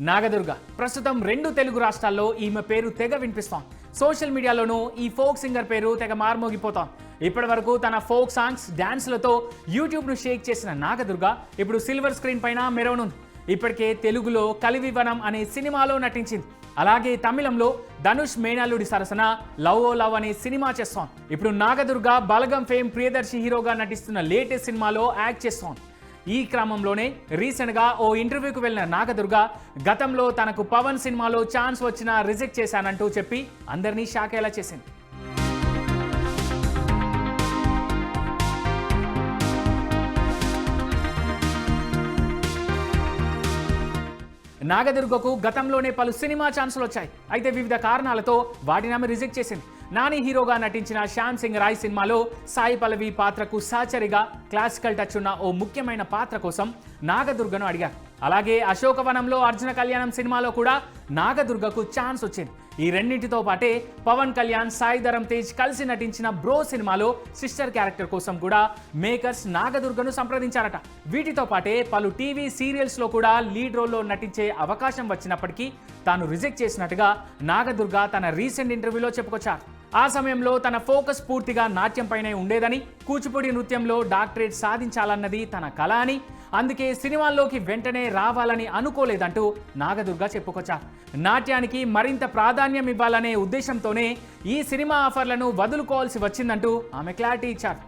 నాగదుర్గ ప్రస్తుతం 2 తెలుగు రాష్ట్రాల్లో ఈమె పేరు తెగ వినిపిస్తోంది. సోషల్ మీడియాలోనూ ఈ ఫోక్ సింగర్ పేరు తెగ మార్మోగిపోతోంది. ఇప్పటివరకు తన ఫోక్ సాంగ్స్, డాన్స్లతో యూట్యూబ్ను షేక్ చేసిన నాగదుర్గ ఇప్పుడు సిల్వర్ స్క్రీన్ పైన మెరవనుంది. ఇప్పటికే తెలుగులో కలివివనం అనే సినిమాలో నటించింది. అలాగే తమిళంలో ధనుష్ మేనల్లుడి సరసన లవ్ ఓ లవ్ అనే సినిమా చేస్తోంది. ఇప్పుడు నాగదుర్గ బలగం ఫేమ్ ప్రియదర్శి హీరోగా నటిస్తున్న లేటెస్ట్ సినిమాలో యాక్ట్ చేస్తోంది. ఈ క్రమంలోనే రీసెంట్గా ఓ ఇంటర్వ్యూకి వెళ్ళిన నాగదుర్గ గతంలో తనకు పవన్ సినిమాలో ఛాన్స్ వచ్చినా రిజెక్ట్ చేశానంటూ చెప్పి అందరినీ షాక్ అయ్యేలా చేసింది. నాగదుర్గకు గతంలోనే పలు సినిమా ఛాన్సులు వచ్చాయి. అయితే వివిధ కారణాలతో వాటిని ఆమె రిజెక్ట్ చేసింది. నాని హీరోగా నటించిన శ్యామ్ సింగ్ రాయ్ సినిమాలో సాయి పల్లవి పాత్రకు సహచరిగా క్లాసికల్ టచ్ ఉన్న ఓ ముఖ్యమైన పాత్ర కోసం నాగదుర్గను అడిగారు. అలాగే అశోకవనంలో అర్జున కళ్యాణం సినిమాలో కూడా నాగదుర్గకు ఛాన్స్ వచ్చింది. ఈ రెండింటితో పాటే పవన్ కళ్యాణ్, సాయి ధరమ్ తేజ్ కలిసి నటించిన బ్రో సినిమాలో సిస్టర్ క్యారెక్టర్ కోసం కూడా మేకర్స్ నాగదుర్గను సంప్రదించారట. వీటితో పాటే పలు టీవీ సీరియల్స్లో కూడా లీడ్ రోల్లో నటించే అవకాశం వచ్చినప్పటికీ తాను రిజెక్ట్ చేసినట్టుగా నాగదుర్గ తన రీసెంట్ ఇంటర్వ్యూలో చెప్పుకొచ్చారు. ఆ సమయంలో తన ఫోకస్ పూర్తిగా నాట్యంపైనే ఉండేదని, కూచిపూడి నృత్యంలో డాక్టరేట్ సాధించాలన్నది తన కల అని, అందుకే సినిమాల్లోకి వెంటనే రావాలని అనుకోలేదంటూ నాగదుర్గ చెప్పుకొచ్చారు. నాట్యానికి మరింత ప్రాధాన్యం ఇవ్వాలనే ఉద్దేశంతోనే ఈ సినిమా ఆఫర్లను వదులుకోవాల్సి వచ్చిందంటూ ఆమె క్లారిటీ ఇచ్చారు.